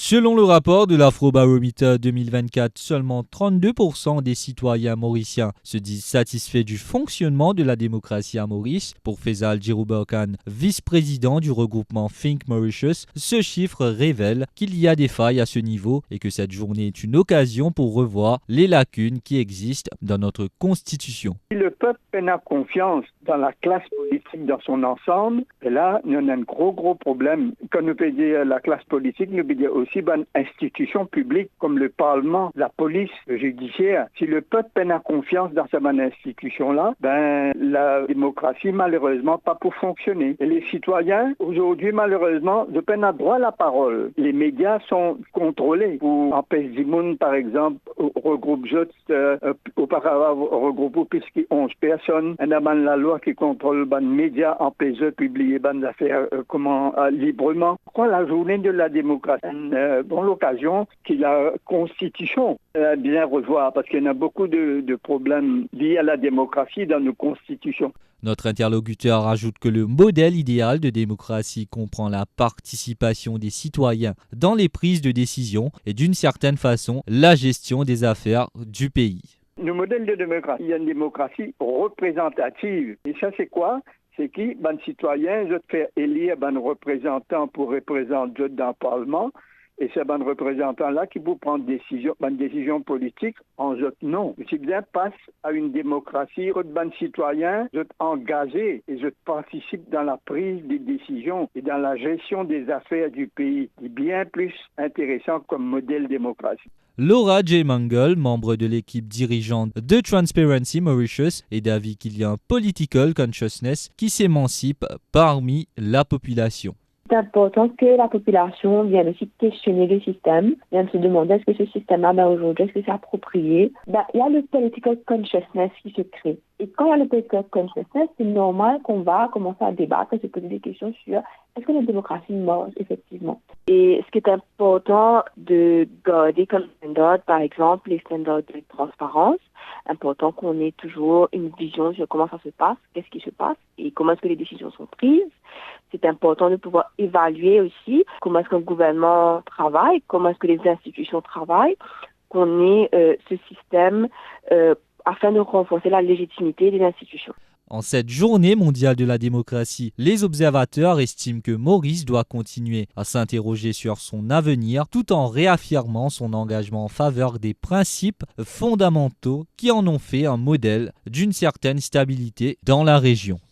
Selon le rapport de l'Afrobarometer 2024, seulement 32% des citoyens mauriciens se disent satisfaits du fonctionnement de la démocratie à Maurice. Pour Faisal Djirouberkane, vice-président du regroupement Think Mauritius, ce chiffre révèle qu'il y a des failles à ce niveau et que cette journée est une occasion pour revoir les lacunes qui existent dans notre constitution. Si le peuple peine confiance dans la classe politique dans son ensemble, et là, il y en a un gros problème. Quand nous peut dire la classe politique, nous peut dire aussi une institution publique comme le Parlement, la police, le judiciaire. Si le peuple peine confiance dans ces institutions-là, la démocratie, malheureusement, pas pour fonctionner. Et les citoyens, aujourd'hui, malheureusement, de peine à droit à la parole. Les médias sont contrôlés. Pour empêcher du monde, par exemple, regroupe juste, auparavant, regroupe plus que 11 personnes. Il y a la loi qui contrôle les médias, empêche de publier les affaires librement. Pourquoi la journée de la démocratie? Bon, l'occasion que la Constitution bien revoir, parce qu'il y a beaucoup de problèmes liés à la démocratie dans nos constitutions. Notre interlocuteur ajoute que le modèle idéal de démocratie comprend la participation des citoyens dans les prises de décision et d'une certaine façon la gestion des affaires du pays. Le modèle de démocratie, il y a une démocratie représentative. Et ça, c'est quoi? C'est qui? Les citoyens, je te fais élire un représentant pour représenter dans le Parlement. Et c'est un représentant-là qui vous prend une décision politique en je non. Si bien passe à une démocratie, un citoyen, je engagé et je participe dans la prise des décisions et dans la gestion des affaires du pays. C'est bien plus intéressant comme modèle démocratie. Laura J. Mangle, membre de l'équipe dirigeante de Transparency Mauritius, est d'avis qu'il y a un political consciousness qui s'émancipe parmi la population. C'est important que la population vienne aussi questionner le système, vienne se demander est-ce que ce système-là, aujourd'hui, est-ce que c'est approprié. Il y a le political consciousness qui se crée. Et quand il y a le political consciousness, c'est normal qu'on va commencer à débattre et se poser des questions sur est-ce que la démocratie marche effectivement. Et ce qui est important de garder comme standard, par exemple, les standards de transparence, important qu'on ait toujours une vision sur comment ça se passe, qu'est-ce qui se passe et comment est-ce que les décisions sont prises. C'est important de pouvoir évaluer aussi comment est-ce qu'un gouvernement travaille, comment est-ce que les institutions travaillent, qu'on ait ce système afin de renforcer la légitimité des institutions. En cette journée mondiale de la démocratie, les observateurs estiment que Maurice doit continuer à s'interroger sur son avenir tout en réaffirmant son engagement en faveur des principes fondamentaux qui en ont fait un modèle d'une certaine stabilité dans la région.